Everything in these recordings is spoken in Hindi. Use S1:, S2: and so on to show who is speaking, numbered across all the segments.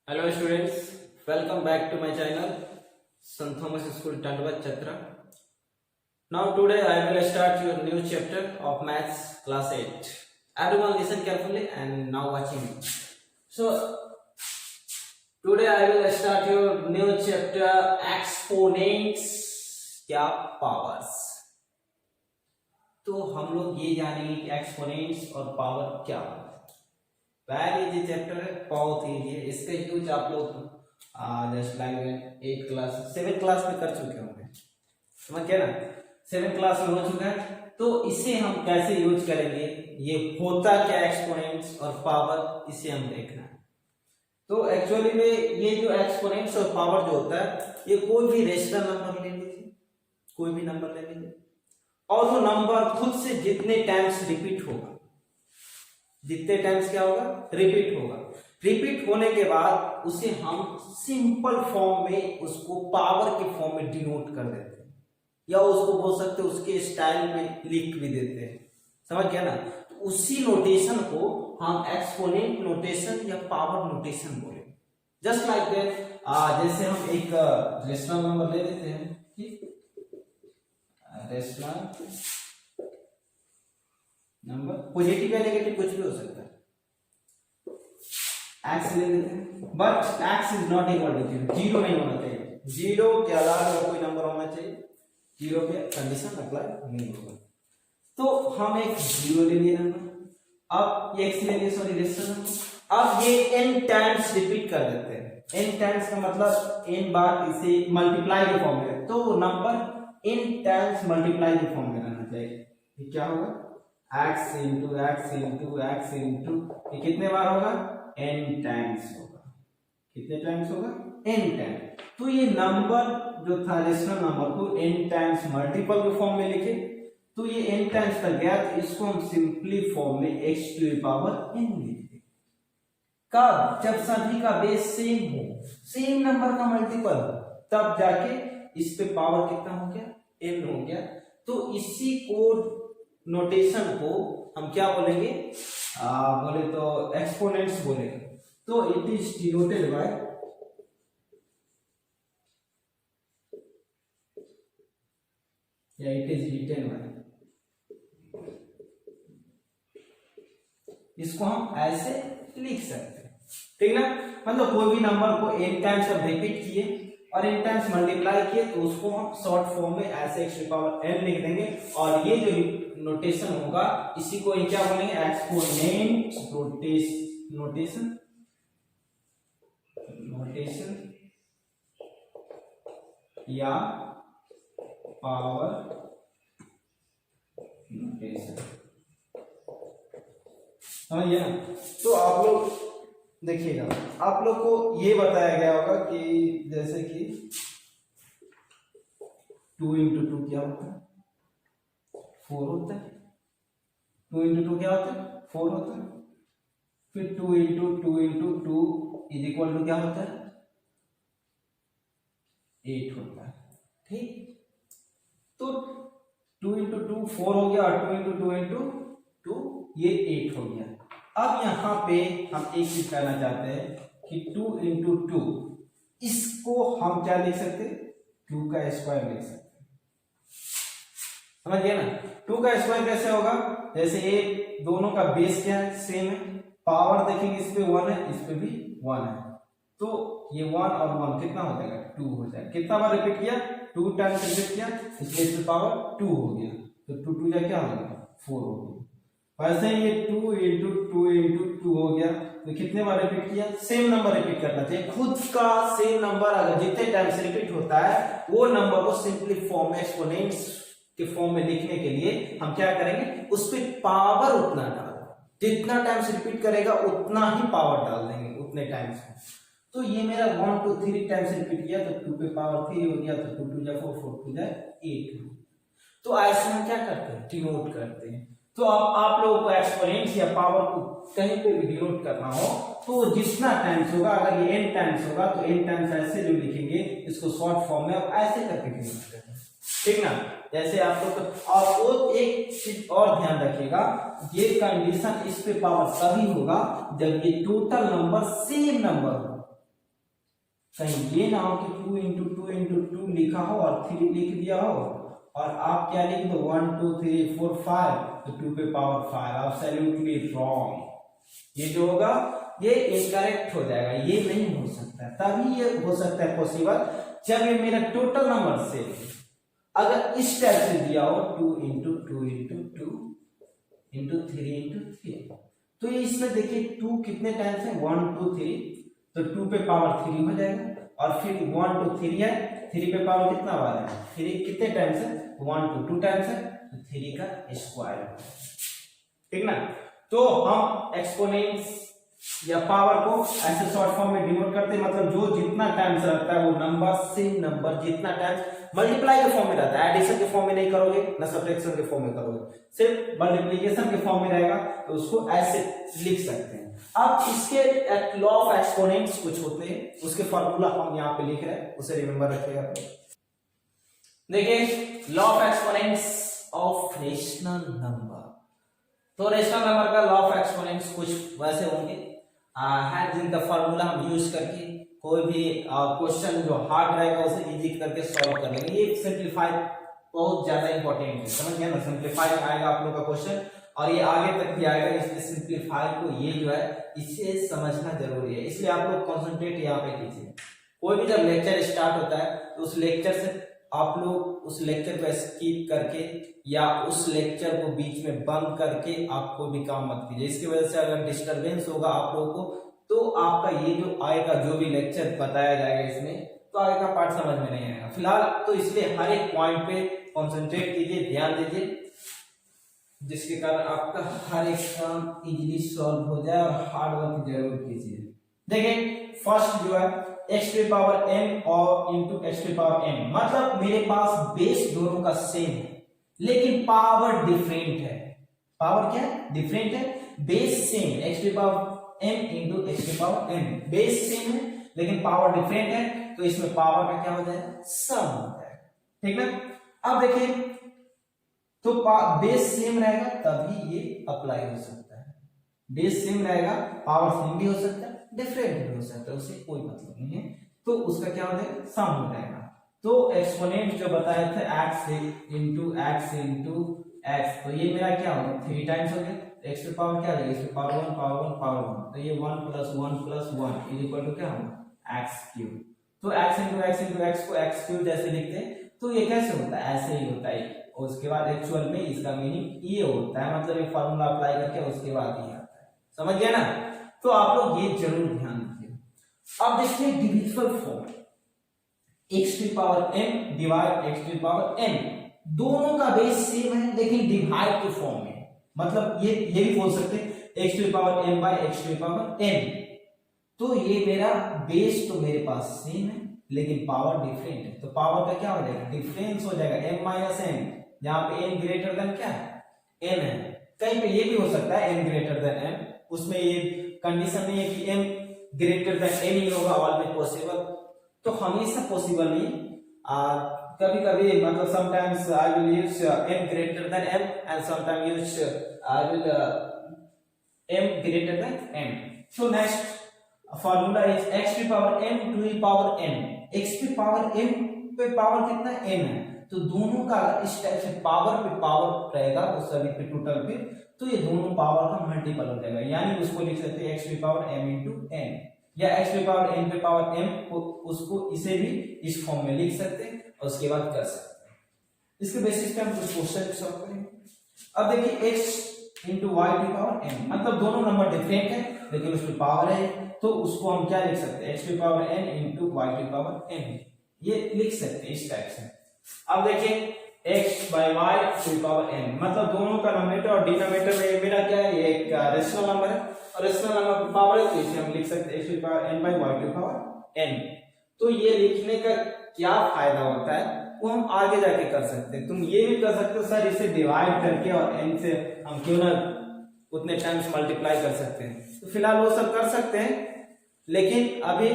S1: Hello students, welcome back to my channel St. Thomas School Tandwa Chatra. Now today I will start your new chapter of maths class 8. Everyone listen carefully and now watching me. So today I will start your new chapter exponents क्या powers. तो हम लोग ये जानेंगे कि एक्सपोनेंट्स और पावर क्या है। पहले जो चैप्टर है बहुत ही है, इसका यूज आप लोग जस्ट लाइक 8 क्लास 7 क्लास में कर चुके होंगे, समझ गए ना। 7 क्लास में हो चुका है, तो इसे हम कैसे यूज करेंगे, ये होता क्या एक्सपोनेंट्स और पावर, इसे हम देखना है। तो एक्चुअली में ये जो एक्सपोनेंट्स और पावर जो होता है, ये कोई भी रेशनल नंबर ले लीजिए, कोई भी नंबर ले लीजिए, और वो नंबर खुद से जितने टाइम्स रिपीट होगा, जितने टाइम्स क्या होगा, रिपीट होगा। रिपीट होने के बाद उसे हम सिंपल फॉर्म में, उसको पावर के फॉर्म में डिनोट कर देते हैं, या उसको बोल सकते हैं उसके स्टाइल में लिख भी देते हैं, समझ गया ना। तो उसी नोटेशन को हम एक्सपोनेंट नोटेशन या पावर नोटेशन बोले। जस्ट लाइक दैट, जैसे हम एक रेशनल नंबर ले लेते हैं, रेशनल नंबर, पॉजिटिव या नेगेटिव कुछ भी हो सकता है, एक्स ले लेते हैं, but x is not equal to zero, zero नहीं होना चाहिए, जीरो के अलावा कोई नंबर होना चाहिए, जीरो पे कंडीशन अप्लाई नहीं होगा। तो हम एक जीरो ले लिए नंबर, अब एक्स ले लिए, सॉरी रेशनल नंबर, अब ये n टाइम्स रिपीट कर देते हैं। n टाइम्स का मतलब n बार इसे मल्टीप्लाई के फॉर्म में, तो नंबर n टाइम्स मल्टीप्लाई के फॉर्म में रहना चाहिए। ये क्या होगा, x into x into x into, ये कितने बार होगा, n टाइम्स होगा। कितने टाइम्स होगा, n टाइम्स। तो ये नंबर जो था रेशनल नंबर को n टाइम्स मल्टीपल के फॉर्म में लिखे, तो ये n टाइम्स तक गया, तो इसको हम सिंपली फॉर्म में x to the power n लिखते। कब, जब सभी का बेस सेम हो, सेम नंबर का मल्टीपल, तब जाके इस पे पावर कितना हो गया, n हो गया। तो इसी को नोटेशन को हम क्या बोलेंगे, बोले तो एक्सपोनेंट्स बोलेंगे। तो इट इज डिनोटेड बाय या इट इज रिटन बाय, इसको हम ऐसे लिख सकते हैं, ठीक ना। मतलब कोई भी नंबर को n टाइम्स अब रिपीट किए और n टाइम्स मल्टीप्लाई किए, तो उसको हम शॉर्ट फॉर्म में ऐसे x टू पावर n लिख देंगे, और ये जो नोटेशन होगा इसी को क्या बोलेंगे, एक्सपोनेंट नोटेशन या पावर नोटेशन, समझिए ना। तो आप लोग देखिएगा, आप लोग को ये बताया गया होगा कि जैसे कि 2 इंटू 2 क्या होता है, 4 होता है। 2 इंटू 2 क्या होता है, 4 होता है। फिर 2 into 2 into 2 is equal to क्या होता है, 8 होता है, ठीक। तो 2 इंटू 2 4 हो गया, और 2 इंटू 2 इंटू 2 ये 8 हो गया। अब यहां पे हम एक चीज कहना चाहते हैं कि 2 इंटू 2, इसको हम क्या लिख सकते हैं, 2 का स्क्वायर लिख सकते हैं, समझ गया ना। 2 का स्क्वायर कैसे होगा, जैसे ये दोनों का बेस क्या है, सेम है, पावर देखेंगे इस पे 1 है, इस पे भी 1 है, तो ये 1 और 1 कितना हो जाएगा, 2 हो जाएगा। कितना बार रिपीट किया, 2 टाइम्स रिपीट किया, इसलिए इस पे पावर 2 हो गया, तो 2 2 जा क्या हो गया, 4 हो गया। वैसे ये 2 इंटू 2 इंटू 2 हो गया, तो कितने बार रिपीट किया, सेम नंबर रिपीट करना चाहिए, खुद का सेम नंबर अगर जितने टाइम्स रिपीट होता है, वो नंबर को सिंपली फॉर्म में एक्सपोनेंट्स के फॉर्म में लिखने के लिए हम क्या करेंगे, उस पे पावर उतना डाल, जितना टाइम्स रिपीट करेगा उतना ही पावर डाल देंगे, उतने टाइम्स में। तो ये मेरा 1 2 3 टाइम्स रिपीट किया, तो 2 पे पावर 3 हो गया, तो 2 2 जा 4 4 2 जा 8। तो ऐसे हम क्या करते हैं, डिनोट करते हैं। तो अब आप लोगों को एक्सपोनेंट्स या पावर को कहीं पे भी डिनोट करना हो, तो जितना टाइम्स होगा, अगर ये n टाइम्स होगा, तो n टाइम्स ऐसे जो लिखेंगे, इसको शॉर्ट फॉर्म में ऐसे करके डिनोट करेंगे, ठीक ना। जैसे आप लोग, और वो एक चीज और ध्यान रखिएगा, ये कंडीशन इस पे पावर तभी होगा जब ये टोटल नंबर सेम नंबर हो, कहीं ये ना हो कि 2 इंटू टू लिखा हो और 3 लिख दिया हो और आप क्या लिख दो 1 2 3 4 5 तो 2 पे पावर 5। Absolutely wrong. ये जो होगा ये इनकरेक्ट हो जाएगा, ये नहीं हो सकता। तभी ये हो सकता है पॉसिबल जब ये मेरा टोटल नंबर से अगर इस टाइप से दिया हो 2 इंटू 3 इंटू 3। तो ये इसमें देखिए 2 कितने टाइम्स है 1 2 3 तो 2 पे पावर 3 हो जाएगा और फिर 1 2 3 है 3 पे पावर कितना आ रहा है 3 कितने टाइम्स है 1 2 टाइम्स है तो 3 का स्क्वायर, ठीक ना। तो हम एक्सपोनेंट्स या पावर को ऐसे शॉर्ट फॉर्म में डिनोट करते हैं, मतलब जो जितना टाइम्स रहता है वो नंबर सेम नंबर जितना टाइम्स मल्टीप्लाई के फॉर्म में रहता है, एडिशन के फॉर्म में नहीं करोगे ना सब्ट्रैक्शन के फॉर्म में करोगे, सिर्फ मल्टीप्लिकेशन के फॉर्म में रहेगा तो उसको ऐसे लिख सकते हैं। अब इसके लॉ ऑफ एक्सपोनेंट्स कुछ होते हैं, उसके फार्मूला हम यहाँ पे लिख रहे हैं, उसे रिमेंबर रखिएगा। देखिए law of exponents of rational number, तो रेशनल नंबर का लॉ ऑफ एक्सपोनेंट्स कुछ वैसे होंगे है जिनका फार्मूला हम यूज करके कोई भी क्वेश्चन जो हार्ड रहेगा उसे इजी करके सॉल्व कर लेंगे। ये सिंपलीफाई बहुत ज्यादा इंपॉर्टेंट है, समझ गया ना। सिंपलीफाई आएगा आप लोग का क्वेश्चन और ये आगे तक भी आएगा, इसलिए सिंपलीफाई को ये जो है इसे समझना जरूरी है, इसलिए आप लोग कंसंट्रेट यहाँ पे कीजिए। कोई भी जब लेक्चर स्टार्ट होता है तो उस लेक्चर से आप लोग उस लेक्चर को स्किप करके या उस लेक्चर को बीच में बंद करके आप कोई भी काम मत कीजिए। इसकी वजह से अगर डिस्टरबेंस होगा आप लोगों को तो आपका ये जो आएगा जो भी लेक्चर बताया जाएगा इसमें तो आगे का पार्ट समझ में नहीं आएगा। फिलहाल तो इसलिए हर एक पॉइंट पे कॉन्सेंट्रेट कीजिए, ध्यान दीजिए, जिसके कारण आपका हर एक काम इजीली सॉल्व हो जाए और हार्ड वर्क जरूर कीजिए। देखिए फर्स्ट जो है x टू पावर m और into x to power m, मतलब मेरे पास बेस दोनों का सेम है लेकिन पावर डिफरेंट है। पावर क्या है डिफरेंट है, base same x to power m into x to power m, base same है लेकिन पावर डिफरेंट है तो इसमें पावर का क्या हो जाएगा सम हो जाएगा, ठीक ना। अब देखिए तो बेस सेम रहेगा तभी ये अप्लाई हो सकता है, बेस सेम रहेगा पावर सेम भी हो सकता है डिफरेंट भी हो सकता है, उससे कोई मतलब नहीं है, तो उसका क्या हो जाएगा सम हो जाएगा। तो एक्सपोनेंट जो बताए थे x इंटू x, तो ये मेरा क्या होगा 3 टाइम्स हो गया, x की पावर क्या है इसकी पावर 1 पावर 1 तो ये 1 + 1 + 1 इज इक्वल टू क्या होगा x3। तो x इंटू x को x3 जैसे लिखते हैं तो ये कैसे होता है ऐसे ही होता है, और उसके बाद एक्चुअल में इसका मीनिंग ये होता है, मतलब ये फार्मूला अप्लाई करके उसके बाद ये आता है, समझ गया ना। तो आप लोग ये जरूर ध्यान रखिए। अब देखिए divisible form x to power m divide x to power n, दोनों का बेस सेम है लेकिन डिवाइड के फॉर्म में, मतलब ये भी बोल सकते हैं x to power m by x to power n। तो ये मेरा बेस तो मेरे पास सेम है लेकिन पावर डिफरेंट है, तो पावर का क्या हो जाएगा डिफरेंस हो जाएगा m माइनस n, जहां पे n ग्रेटर देन क्या है n है। कहीं पे ये भी हो सकता है n ग्रेटर देन n, उसमें ये कंडीशन नहीं है कि m ग्रेटर देन n ही होगा ऑलवेज पॉसिबल, तो हमेशा पॉसिबल नहीं, कभी कभी मतलब sometimes I will use m greater than m and sometime use I will m greater than n। So next formula is x to power m to the power n, x to power m पे पावर कितना n है, तो दोनों का इस टाइप से पावर पे पावर रहेगा उस सभी पे टोटल पे, तो ये दोनों पावर का मल्टीपल हो जाएगा, यानी उसको लिख सकते हैं x to power m into n या x टू पावर n पे पावर m को उसको इसे भी इस फॉर्म में लिख सकते हैं और उसके बाद कर सकते हैं। इसके बेसिस पे हम कुछ क्वेश्चन सॉल्व करेंगे। अब देखिए x into y to power n, मतलब दोनों नंबर डिफरेंट है लेकिन उसमें पावर है, तो उसको हम क्या लिख सकते हैं x to power n into y to power n, ये लिख सकते हैं इस टाइप से। अब देखिए x by y to power n, मतलब दोनों का नोमिनेटर और डिनोमिनेटर में मेरा क्या है ये एक रेशनल नंबर है और रेशनल नंबर की पावर है तो इसे हम लिख सकते हैं x to power n by y to power n। तो ये लिखने का क्या फायदा होता है वो हम आगे जाके कर सकते हैं। तुम ये भी कर सकते हो सर इसे डिवाइड करके और n से हम क्यों ना उतने टाइम्स मल्टीप्लाई कर सकते हैं, तो फिलहाल वो सब कर सकते हैं, लेकिन अभी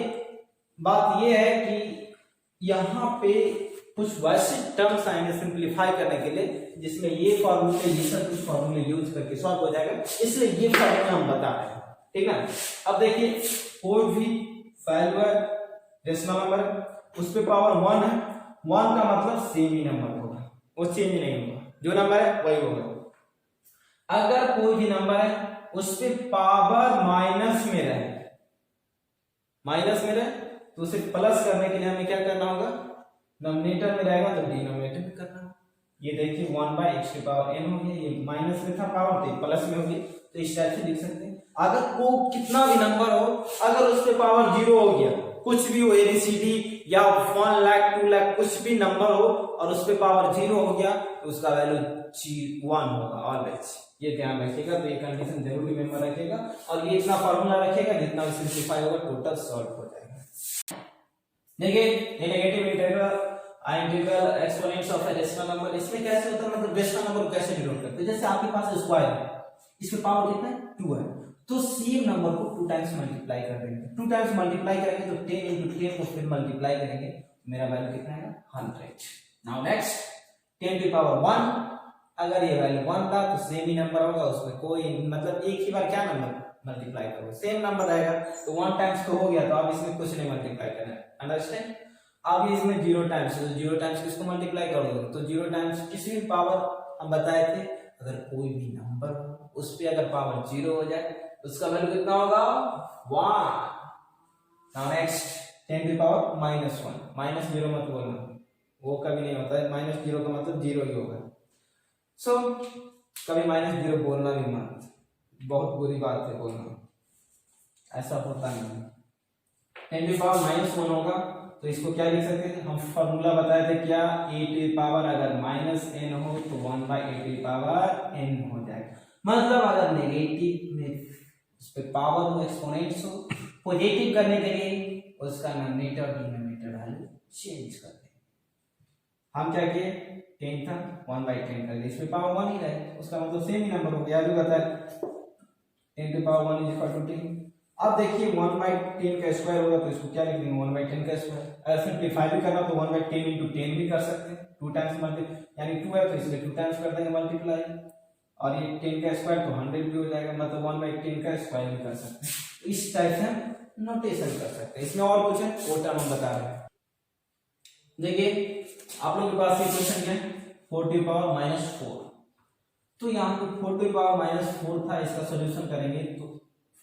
S1: बात ये है कि यहाँ पे कुछ वैसे टर्म्स आएंगे सिंपलीफाई करने के लिए जिसमें ये फॉर्मूले ये सब कुछ फॉर्मूले यूज करके सॉल्व हो जाएगा, इसलिए ये फॉर्मूला हम बता रहे हैं, ठीक है। अब देखिए कोई भी फैलुअर रेशनल नंबर, उस पे पावर 1 है, 1 का मतलब सेम ही नंबर होगा, वो चेंज नहीं होगा, जो नंबर है वही होगा। अगर कोई भी नंबर है उस पे पावर माइनस में रहे, तो उसे प्लस करने के लिए हमें क्या करना होगा, डिनोमिनेटर में रहेगा तो डिनोमिनेटर में करना। ये देखिए 1/x⁴n हो गया, ये माइनस में था पावर तो प्लस में हो गया, तो इस टाइप से लिख सकते हैं। अगर को कितना भी नंबर हो, अगर उस पे पावर 0 हो गया, कुछ भी हो ABCD या 1 लाख 2 लाख कुछ भी नंबर हो और उस पे पावर 0 हो गया तो उसका वैल्यू 1 होगा ऑलवेज, ये ध्यान रखिएगा। तो ये कंडीशन जरूर रिमेंबर रखिएगा और ये इतना फार्मूला रखिएगा, जितना भी सिंपलीफाई होगा टोटल सॉल्व हो जाएगा। देखिए ये negative integral exponents of a rational number, इसमें कैसे होता है, मतलब रेशनल नंबर को कैसे डिनोट करते हैं। जैसे आपके पास स्क्वायर है, इसमें पावर कितना है 2 है, तो सेम नंबर को 2 टाइम्स मल्टीप्लाई कर देंगे, 2 टाइम्स मल्टीप्लाई करेंगे तो 10 × 10 को फिर मल्टीप्लाई करेंगे, मेरा वैल्यू कितना आएगा 100। नाउ नेक्स्ट 10⁻1, अगर ये वैल्यू 1 था तो सेम ही नंबर होगा, उसमें कोई मतलब एक ही बार क्या नंबर मल्टीप्लाई करोगे, सेम नंबर रहेगा, तो 1 टाइम्स तो हो गया, तो अब इसमें कुछ नहीं मल्टीप्लाई करना है, अंडरस्टैंड। अब इसमें 0 टाइम्स, तो 0 टाइम्स किसको मल्टीप्लाई करोगे, तो 0 टाइम्स किसी भी पावर हम बताए थे, अगर कोई भी नंबर उस पे अगर पावर 0 हो जाए उसका वैल्यू कितना होगा 1। नाउ नेक्स्ट 10⁻−1, -0 मत बोलना, वो कभी नहीं होता है, -0 का मतलब 0 ही होगा, सो कभी -0 बोलना भी मत, बहुत बुरी बात है बोलना, ऐसा होता नहीं। 10⁻−1 होगा तो इसको क्या लिख सकते हैं, हम फॉर्मूला बताए थे क्या, a⁻, अगर -n हो तो 1/a⁻n हो जाएगा, मतलब अगर नेगेटिव में उस पे पावर हो, एक्सपोनेंट्स हो, पॉजिटिव करने के लिए उसका न्यूमरेटर और डिनोमिनेटर वैल्यू चेंज कर दें। हम क्या किए, 10 था 1/10 कर दिया, इसमें पावर 1 ही रहे, उसका मतलब सेम ही नंबर हो गया, जो बताया 10⁻1 = 10। अब देखिए 1/10 का स्क्वायर होगा तो इसको क्या लिख देंगे 1/10 का स्क्वायर, अगर सिंपलीफाई भी करना तो 1/10 × 10 भी कर सकते हैं, 2 टाइम्स मल्टीप्लाई, यानी 2 है तो इसलिए 2 टाइम्स कर देंगे मल्टीप्लाई, और ये 10 का स्क्वायर तो 100 भी हो जाएगा, मतलब 1/10 का स्क्वायर भी कर सकते हैं। इस टाइप से हम नोटेशन कर सकते हैं। इसमें और कुछ है वो टर्म हम बता रहे हैं। देखिए आप लोगों के पास ये क्वेश्चन क्या है 4⁻⁻4, तो यहाँ पे 4⁻⁻4 था, इसका सॉल्यूशन करेंगे तो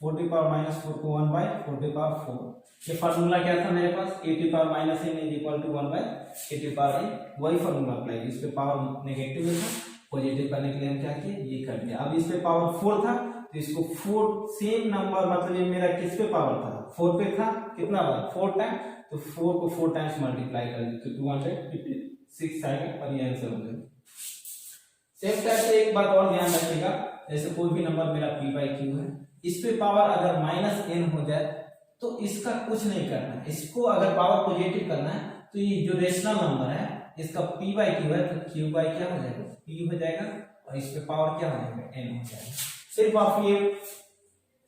S1: 4⁻⁻4 को 1/4⁴, ये फार्मूला क्या था मेरे पास, a⁻n = 1/a⁻n, वही फार्मूला अप्लाई, इस पे पावर नेगेटिव में था, पॉजिटिव करने के लिए हम क्या किए ये कर दिया। अब इस पे पावर 4 था तो इसको 4 सेम नंबर, मतलब ये मेरा किस पे पावर था 4 पे था, कितना बार 4 टाइम, तो 4 को 4 टाइम्स मल्टीप्लाई कर दी तो 256 आएगा और ये आंसर हो गया। सेम टाइप से एक बात और ध्यान रखिएगा, जैसे कोई भी नंबर मेरा p/q है, इस पे पावर अगर -n हो जाए तो इसका कुछ नहीं करना है, इसको अगर पावर पॉजिटिव करना है तो ये जो रेशनल नंबर है इसका p/q है तो q by क्या हो जाएगा p हो जाएगा, और इस पे पावर क्या हो जाएगा n हो जाएगा। सिर्फ आप ये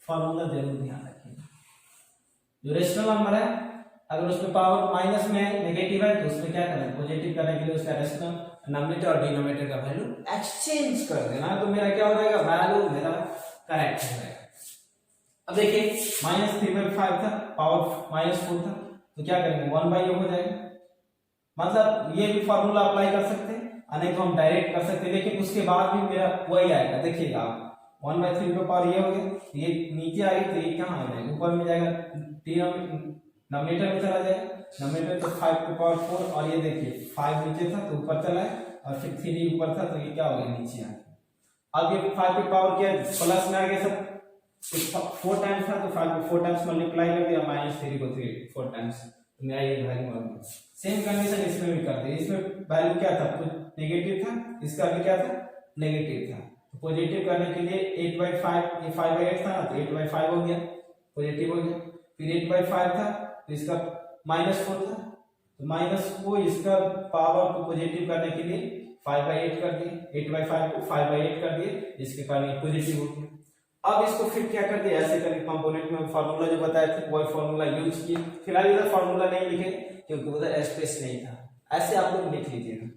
S1: फार्मूला जरूर ध्यान रखिएगा, जो रेशनल नंबर है अगर उसमें पावर माइनस में है, नेगेटिव है, तो उसमें क्या करना है पॉजिटिव करने के लिए उसका रेशनल न्यूमरेटर और डिनोमिनेटर का वैल्यू एक्सचेंज कर देना, तो मेरा क्या हो जाएगा वैल्यू मेरा करेक्ट हो जाएगा। अब देखिए -3/5 था, पावर -4 था, तो क्या करेंगे 1/a हो जाएगा, मतलब ये भी फार्मूला अप्लाई कर सकते हैं, नहीं तो हम डायरेक्ट कर सकते हैं, लेकिन उसके बाद भी मेरा वही आएगा। देखिएगा आप 1/3 का पावर ये हो गया, ये नीचे आ गई तो ये कहाँ आ जाएगा ऊपर में जाएगा, डिनोमिनेटर में चला जाएगा, डिनोमिनेटर तो 5 की पावर 4, और ये देखिए 5 नीचे था तो ऊपर चला है, और फिर 3 ऊपर था तो ये क्या हो गया नीचे आ गया। अब ये 5 की पावर क्या प्लस में आ गया, सब 4 टाइम्स था तो 5 को 4 टाइम्स मल्टीप्लाई कर दिया, -3 को 4 टाइम्स, तो मेरा ये वैल्यू आ गया। सेम कंडीशन इसमें भी करते हैं, इसमें वैल्यू क्या था नेगेटिव था, इसका भी क्या था नेगेटिव था, तो पॉजिटिव करने के लिए 8/5, ये 5/8 था ना तो 8/5 हो गया, पॉजिटिव हो गया, फिर 8/5 था तो इसका -4 था, तो माइनस को इसका पावर को पॉजिटिव करने के लिए 5/8 कर दिए, 8/5 को 5/8 कर दिए, जिसके कारण ये पॉजिटिव हो गया। अब इसको फिर क्या कर दिया, ऐसे करके कंपोनेंट में फार्मूला जो बताए थे वही फार्मूला यूज किए, फिलहाल इधर फार्मूला नहीं लिखे क्योंकि उधर स्पेस नहीं था, ऐसे आप लोग लिख लीजिएगा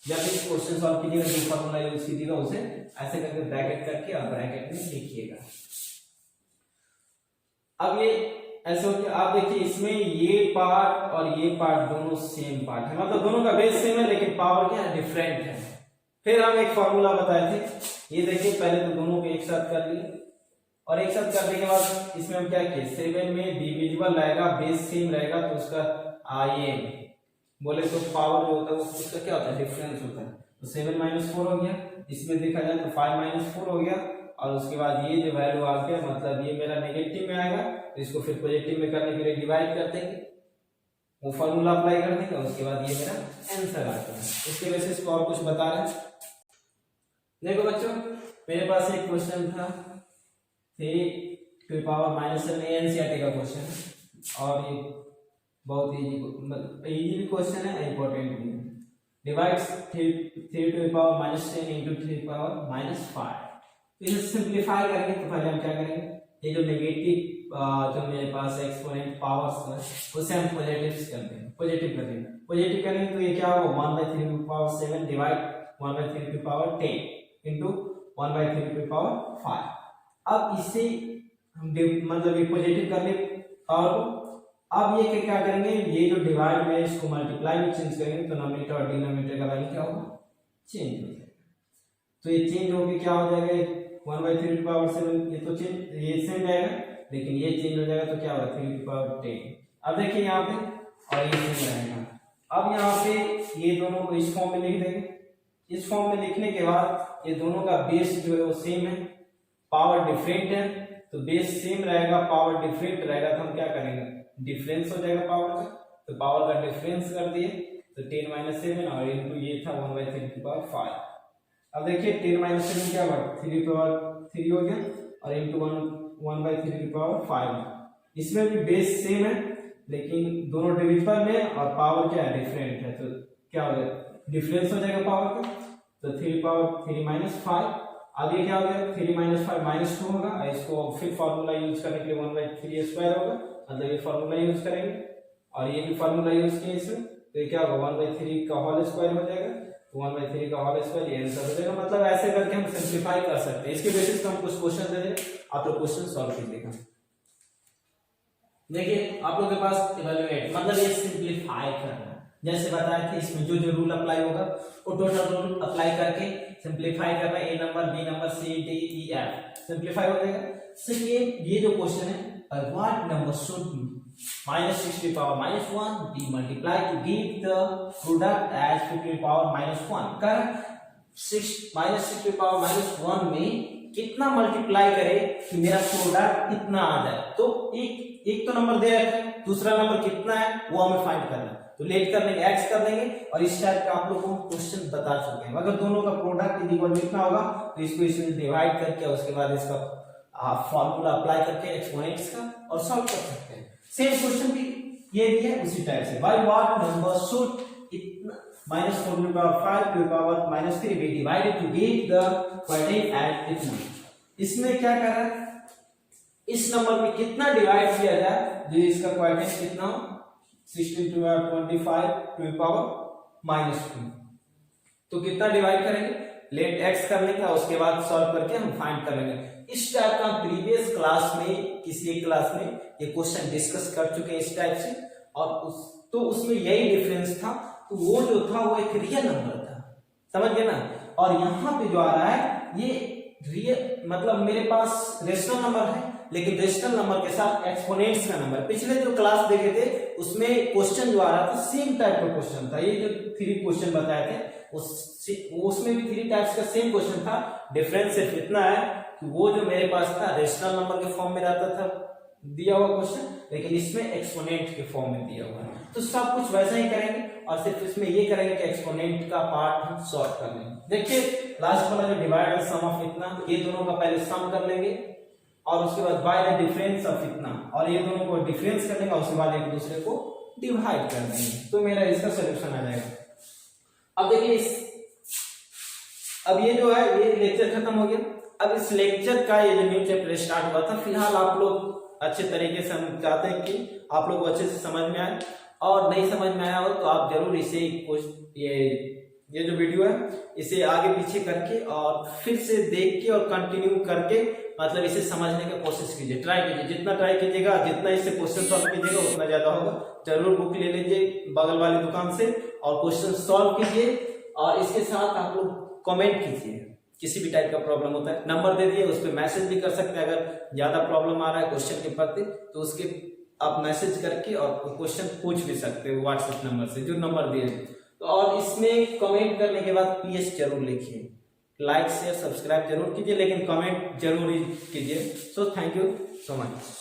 S1: जब इस क्वेश्चन सॉल्व कीजिएगा, जो फार्मूला यूज कीजिएगा उसे ऐसे करके ब्रैकेट करके और ब्रैकेट में लिखिएगा। अब ये ऐसे हो गया। आप देखिए इसमें ये पार्ट और ये पार्ट दोनों सेम पार्ट है, मतलब दोनों का बेस सेम है लेकिन पावर क्या है, डिफरेंट है। फिर हम एक फॉर्मूला बताए थे, ये देखिए पहले तो दोनों को एक साथ कर लिए और एक साथ करने के बाद इसमें हम क्या किए, 7 में डिविजिबल रहेगा, बेस सेम रहेगा तो उसका ये बोले तो पावर जो होता है उसका क्या होता है, डिफरेंस होता है। तो 7 - 4 हो गया, इसमें देखा जाए तो 5 - 4 हो गया और उसके बाद ये जो वैल्यू आ गया मतलब ये मेरा नेगेटिव में आएगा, तो इसको फिर पॉजिटिव में करने के लिए डिवाइड कर देंगे, वो फॉर्मूला अप्लाई कर देंगे और उसके बाद ये मेरा आंसर आ गया। इसके बेसिस पे और कुछ बता रहे हैं। देखो बच्चों मेरे पास एक क्वेश्चन था 3⁻⁻7 एनसीईआरटी का क्वेश्चन है और ये बहुत इजी भी क्वेश्चन है, इंपॉर्टेंट भी है। Divides 3⁻10 into 3⁻5। तो इसे सिंपलीफाई करेंगे तो पहले हम क्या करेंगे, ये जो नेगेटिव जो मेरे पास एक्सपोनेंट पावर्स है उसे हम पॉजिटिव कर देंगे, पॉजिटिव करेंगे तो ये क्या होगा 1/3⁻7 डिवाइड 1/3⁻10 into 1/3�5। अब इसे हम मतलब ये पॉजिटिव कर ले पावर को। अब ये क्या करेंगे, ये जो डिवाइड में इसको मल्टीप्लाई में चेंज करेंगे तो नॉमिनेटर और डिनोमिनेटर का वैल्यू क्या होगा, चेंज हो जाएगा। तो ये चेंज होके क्या हो जाएगा 1/3⁻7, ये तो चेंज ये सेम रहेगा लेकिन ये चेंज हो जाएगा तो क्या होगा 3⁻10। अब देखिए यहाँ पे और ये सेम रहेगा। अब यहाँ पे ये दोनों को इस फॉर्म में लिख देंगे, इस फॉर्म में लिखने के बाद ये दोनों का बेस जो है वो सेम है, पावर डिफरेंट है, तो बेस सेम रहेगा पावर डिफरेंट रहेगा तो हम क्या करेंगे, डिफरेंस हो जाएगा पावर का, तो पावर का डिफरेंस कर दिए तो 10 - 7 और इनटू ये था 1/3⁵। अब देखिए 10 - 7 क्या हुआ 3⁻3 हो गया और इनटू 1/3⁵। इसमें भी बेस सेम है लेकिन दोनों डिविजिबल में और पावर क्या है, डिफरेंट है, तो क्या हो गया डिफरेंस हो जाएगा पावर का, तो 3⁻3 - 5। अब ये क्या हो गया 3 - 5 -2 होगा, इसको फिर फार्मूला यूज करने के लिए 1/3² होगा, मतलब ये फार्मूला यूज करेंगे और ये भी फार्मूला यूज किए इसमें, तो ये क्या होगा 1/3 का होल स्क्वायर हो जाएगा, तो 1/3 का होल स्क्वायर ये आंसर हो जाएगा। मतलब ऐसे करके हम सिंपलीफाई कर सकते हैं। इसके बेसिस पे हम कुछ क्वेश्चन दे दें, आप लोग क्वेश्चन सॉल्व कीजिएगा। देखिए आप लोग के पास इवैल्यूएट मतलब ये सिंपलीफाई करना, जैसे बताया था इसमें जो जो रूल अप्लाई होगा वो टोटल रूल अप्लाई करके सिंपलीफाई करना, A number B number C D E F simplify हो जाएगा। सेकंड ये जो क्वेश्चन है what number should -6⁻1 be multiplied to give the product as 50⁻1 कर 6 में कितना मल्टीप्लाई करे कि मेरा प्रोडक्ट इतना आ जाए। तो एक तो नंबर दे रखा है, दूसरा नंबर कितना है वो हमें फाइंड करना है, तो लेट कर देंगे एक्स कर देंगे और इस टाइप का आप लोगों को क्वेश्चन बता चुके हैं। अगर दोनों का प्रोडक्ट इक्वल कितना होगा तो इसको इसमें डिवाइड करके उसके बाद इसका फॉर्मूला अप्लाई करके एक्सपोनेंट्स का और सॉल्व कर सकते हैं। सेम क्वेश्चन भी ये भी है उसी टाइप से, by what number should -4⁵ to the power -3 be divided to get the quotient at इतना। इसमें क्या कर रहा है, इस नंबर में कितना डिवाइड किया जाए जो इसका क्वोटिएंट कितना हो 16 to 25 to the power -2, तो कितना डिवाइड करेंगे, लेट एक्स कर लेंगे और उसके बाद सॉल्व करके हम फाइंड कर लेंगे। इस टाइप का प्रीवियस क्लास में किसी एक क्लास में ये क्वेश्चन डिस्कस कर चुके हैं इस टाइप से, और तो उसमें यही डिफरेंस था, तो वो जो था वो एक रियल नंबर था, समझ गए ना। और यहाँ पे जो आ रहा है ये रियल मतलब मेरे पास रेशनल नंबर है लेकिन रेशनल नंबर के साथ एक्सपोनेंट्स का नंबर। पिछले जो क्लास देखे थे उसमें क्वेश्चन जो आ रहा था सेम टाइप का क्वेश्चन था, ये जो 3 क्वेश्चन बताए थे उसमें भी 3 टाइप्स का सेम क्वेश्चन था। डिफरेंस सिर्फ इतना है कि वो जो मेरे पास था रेशनल नंबर के फॉर्म में रहता था दिया हुआ क्वेश्चन, लेकिन इसमें एक्सपोनेंट के फॉर्म में दिया हुआ है, तो सब कुछ वैसा ही करेंगे और सिर्फ इसमें ये करेंगे कि एक्सपोनेंट का पार्ट हम सॉल्व कर लेंगे। देखिए लास्ट वाला जो डिवाइड एंड सम ऑफ इतना, ये दोनों का पहले सम कर लेंगे और उसके बाद बाय द डिफरेंस ऑफ इतना, और ये दोनों को डिफरेंस कर लेंगे और उसके बाद एक दूसरे को डिवाइड कर देंगे, तो मेरा इसका सॉल्यूशन आ जाएगा। अब देखिए अब ये जो है ये लेक्चर खत्म हो गया। अब इस लेक्चर का ये जो न्यू चैप्टर स्टार्ट हुआ था, फिलहाल आप लोग अच्छे तरीके से हम चाहते हैं कि आप लोग को अच्छे से समझ में आए, और नहीं समझ में आया हो तो आप जरूर इसे कुछ ये ये जो वीडियो है इसे आगे पीछे करके और फिर से देख के और कंटिन्यू करके मतलब इसे समझने की कोशिश कीजिए, ट्राई कीजिए। जितना ट्राई कीजिएगा, जितना इससे क्वेश्चन सॉल्व कीजिएगा उतना ज्यादा होगा। जरूर बुक ले लीजिए बगल वाली दुकान से और क्वेश्चन सॉल्व कीजिए। और इसके साथ आप लोग कमेंट कीजिए, किसी भी टाइप का प्रॉब्लम होता है नंबर दे दिए, उस पर मैसेज भी कर सकते हैं। अगर ज्यादा प्रॉब्लम आ रहा है क्वेश्चन के प्रति तो उसके आप मैसेज करके और क्वेश्चन पूछ भी सकते हो व्हाट्सएप नंबर से, जो नंबर दिए। तो और इसमें कमेंट करने के बाद PS जरूर लिखिए, लाइक शेयर सब्सक्राइब जरूर कीजिए, लेकिर कमेंट जरूर कीजिए। So thank you so much.